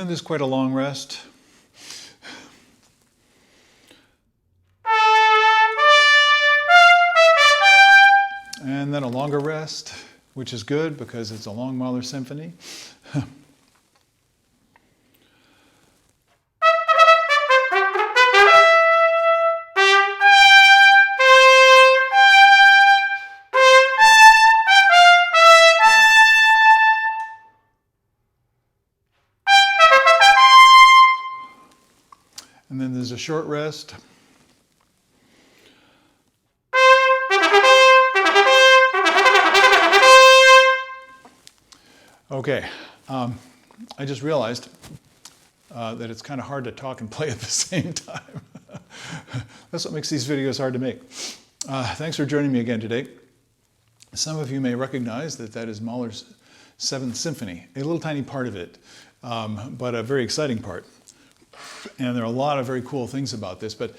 there's quite a long rest. And then a longer rest, which is good because it's a long Mahler symphony. And then there's a short rest. Okay, I just realized that it's kind of hard to talk and play at the same time. That's what makes these videos hard to make. Thanks for joining me again today. Some of you may recognize that that is Mahler's 7th Symphony, a little tiny part of it, but a very exciting part. And there are a lot of very cool things about this, but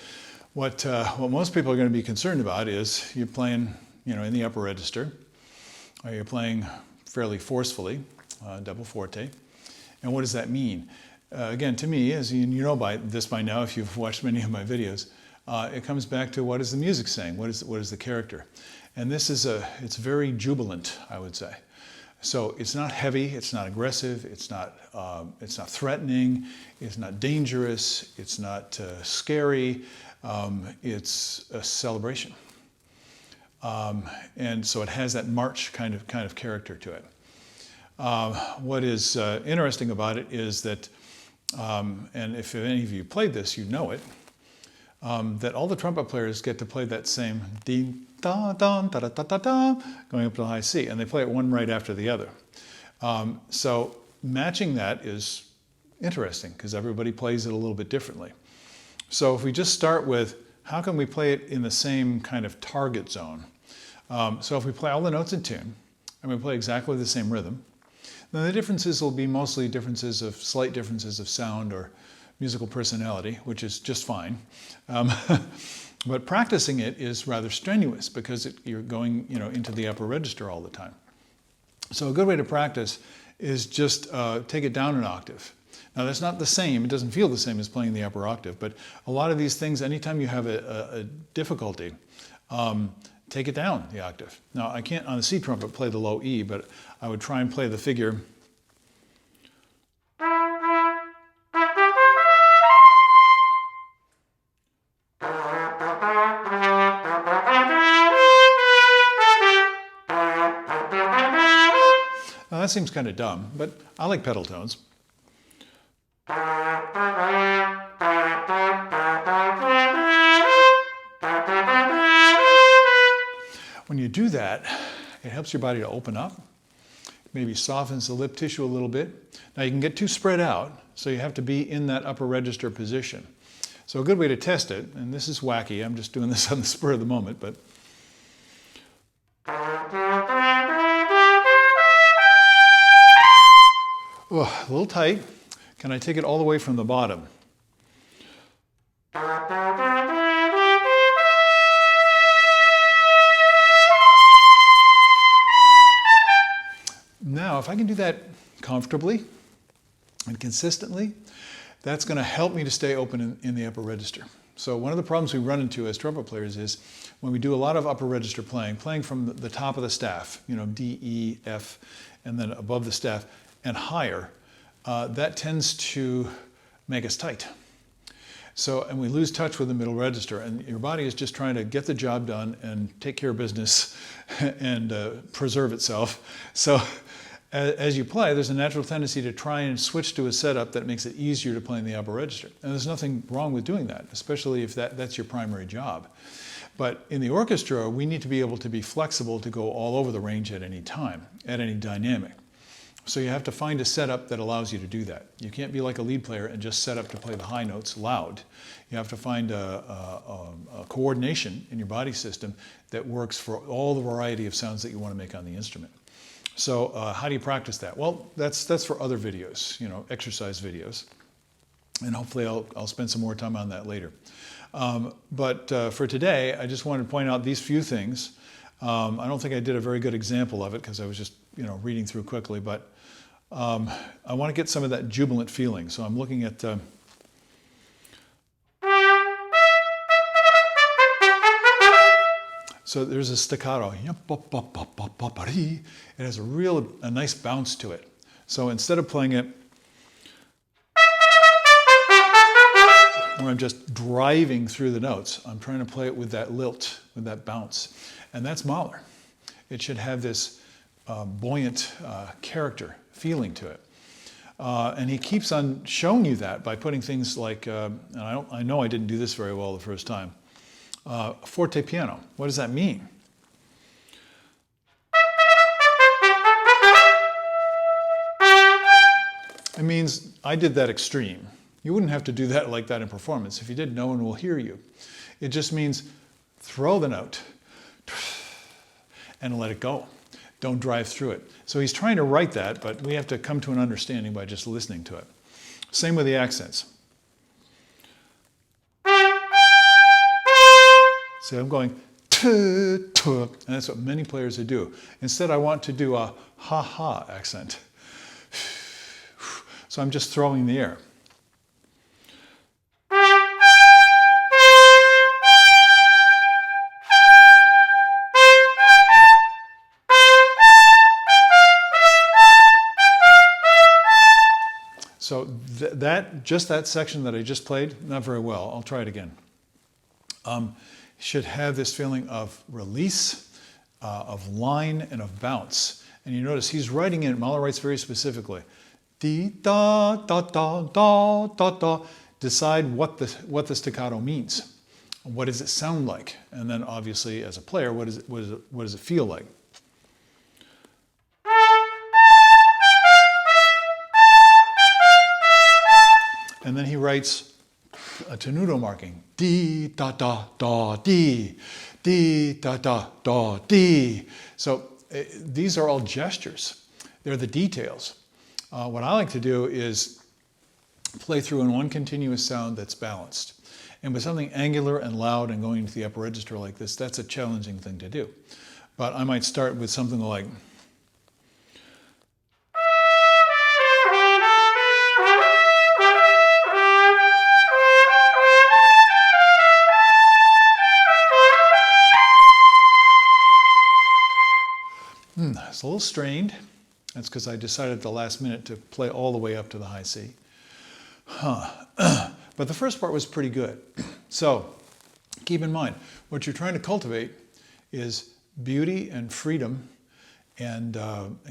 what most people are going to be concerned about is you're playing, in the upper register, or you're playing fairly forcefully, double forte. And what does that mean? Again, to me, as you know by now, if you've watched many of my videos, it comes back to what is the music saying? What is the character? And this is it's very jubilant, I would say. So it's not heavy, it's not aggressive, it's not threatening, it's not dangerous, it's not scary. It's a celebration, and so it has that march kind of character to it. What is interesting about it is that, and if any of you played this, you know it, that all the trumpet players get to play that same ding, da, da, da, da, da, da, going up to the high C, and they play it one right after the other. So matching that is interesting because everybody plays it a little bit differently. So if we just start with how can we play it in the same kind of target zone? So if we play all the notes in tune and we play exactly the same rhythm, then the differences will be mostly slight differences of sound or musical personality, which is just fine. But practicing it is rather strenuous because you're going into the upper register all the time. So a good way to practice is just take it down an octave. Now that's not the same, it doesn't feel the same as playing the upper octave, but a lot of these things, anytime you have a difficulty, take it down the octave. Now I can't on the C trumpet play the low E, but I would try and play the figure. Now that seems kind of dumb, but I like pedal tones. When you do that, it helps your body to open up, maybe softens the lip tissue a little bit. Now you can get too spread out, so you have to be in that upper register position. So a good way to test it, and this is wacky, I'm just doing this on the spur of the moment, but oh, a little tight. Can I take it all the way from the bottom? Now, if I can do that comfortably and consistently, that's going to help me to stay open in the upper register. So one of the problems we run into as trumpet players is when we do a lot of upper register playing from the top of the staff, D, E, F, and then above the staff and higher, that tends to make us tight. So, and we lose touch with the middle register, and your body is just trying to get the job done and take care of business and preserve itself. So as you play, there's a natural tendency to try and switch to a setup that makes it easier to play in the upper register. And there's nothing wrong with doing that, especially if that's your primary job. But in the orchestra, we need to be able to be flexible to go all over the range at any time, at any dynamic. So you have to find a setup that allows you to do that. You can't be like a lead player and just set up to play the high notes loud. You have to find a coordination in your body system that works for all the variety of sounds that you want to make on the instrument. So how do you practice that? Well, that's for other videos, exercise videos. And hopefully I'll spend some more time on that later. But for today, I just wanted to point out these few things. I don't think I did a very good example of it because I was just reading through quickly, but I want to get some of that jubilant feeling. So I'm looking at... So there's a staccato. It has a nice bounce to it. So instead of playing it where I'm just driving through the notes, I'm trying to play it with that lilt, with that bounce. And that's Mahler. It should have this buoyant character, feeling to it. And he keeps on showing you that by putting things like, and I know I didn't do this very well the first time, forte piano. What does that mean? It means I did that extreme. You wouldn't have to do that like that in performance. If you did, no one will hear you. It just means throw the note and let it go. Don't drive through it. So he's trying to write that, but we have to come to an understanding by just listening to it. Same with the accents. So I'm going and that's what many players do. Instead, I want to do a ha-ha accent. So I'm just throwing the air. So just that section that I just played, not very well. I'll try it again. Should have this feeling of release, of line, and of bounce. And you notice he's writing in, Mahler writes very specifically, dee, da, da, da, da, da, da. Decide what the staccato means. What does it sound like? And then obviously as a player, what does it feel like? And then he writes a tenuto marking. Dee, da, da, da, dee. Dee, da, da, da, dee. So these are all gestures. They're the details. What I like to do is play through in one continuous sound that's balanced. And with something angular and loud and going into the upper register like this, that's a challenging thing to do. But I might start with something like... It's a little strained. That's because I decided at the last minute to play all the way up to the high C. But the first part was pretty good. So keep in mind, what you're trying to cultivate is beauty and freedom and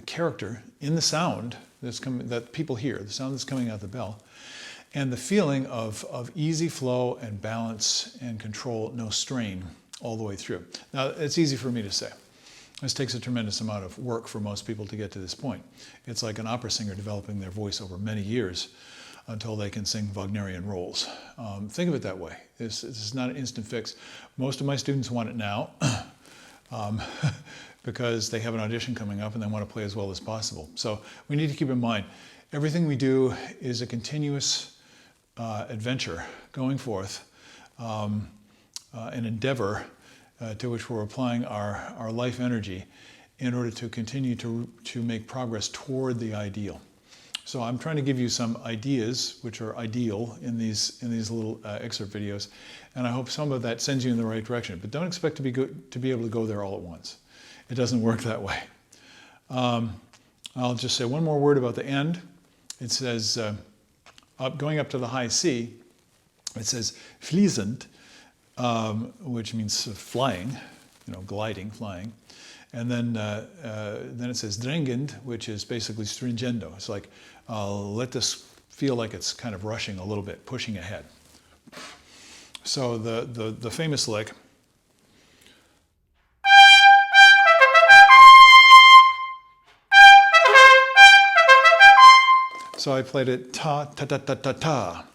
character in the sound that people hear, the sound that's coming out the bell, and the feeling of easy flow and balance and control, no strain all the way through. Now, it's easy for me to say. This takes a tremendous amount of work for most people to get to this point. It's like an opera singer developing their voice over many years until they can sing Wagnerian roles. Think of it that way. This is not an instant fix. Most of my students want it now because they have an audition coming up and they want to play as well as possible. So we need to keep in mind, everything we do is a continuous adventure going forth, an endeavor to which we're applying our life energy in order to continue to make progress toward the ideal. So I'm trying to give you some ideas which are ideal in these little excerpt videos, and I hope some of that sends you in the right direction. But don't expect to be able to go there all at once. It doesn't work that way. I'll just say one more word about the end. It says, going up to the high C, it says fließend, which means flying, gliding, flying. And then it says drängend, which is basically stringendo. It's like, let this feel like it's kind of rushing a little bit, pushing ahead. So the famous lick, so I played it ta, ta, ta, ta, ta, ta.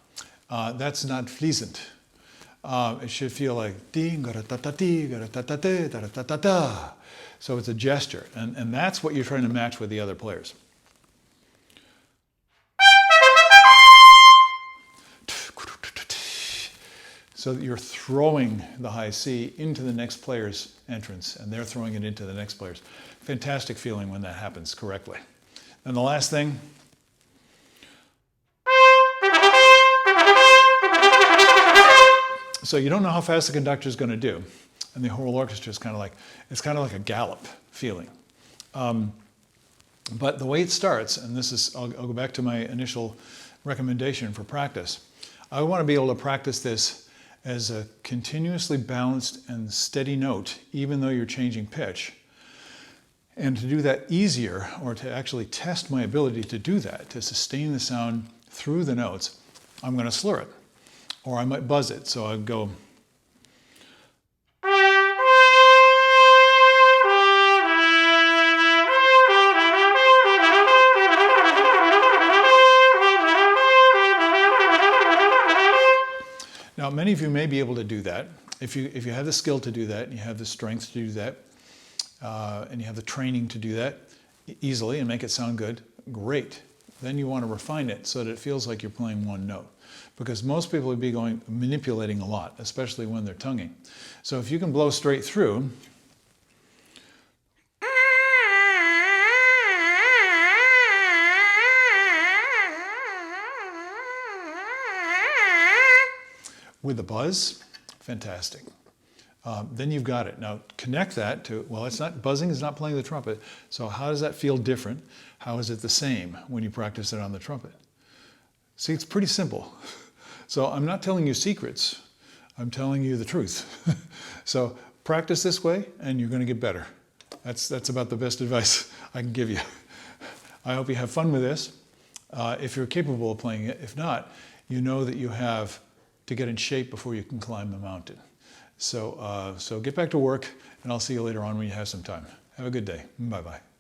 That's not fließend. It should feel like ding, ta ta ti, ta ta te, ta ta ta ta. So it's a gesture, and that's what you're trying to match with the other players. So that you're throwing the high C into the next player's entrance, and they're throwing it into the next player's. Fantastic feeling when that happens correctly. And the last thing, so you don't know how fast the conductor is going to do, and the whole orchestra is kind of like, it's kind of like a gallop feeling. But the way it starts, and this is, I'll go back to my initial recommendation for practice. I want to be able to practice this as a continuously balanced and steady note, even though you're changing pitch. And to do that easier, or to actually test my ability to do that, to sustain the sound through the notes, I'm going to slur it. Or I might buzz it, so I go. Now, many of you may be able to do that. If you have the skill to do that, and you have the strength to do that, and you have the training to do that easily and make it sound good, great. Then you want to refine it so that it feels like you're playing one note. Because most people would be manipulating a lot, especially when they're tonguing. So if you can blow straight through, with the buzz, fantastic. Then you've got it. Now connect that to, well, it's not, buzzing is not playing the trumpet. So how does that feel different? How is it the same when you practice it on the trumpet? See, it's pretty simple. So I'm not telling you secrets. I'm telling you the truth. So practice this way and you're going to get better. That's about the best advice I can give you. I hope you have fun with this. If you're capable of playing it. If not, you know that you have to get in shape before you can climb the mountain. So get back to work, and I'll see you later on when you have some time. Have a good day. Bye-bye.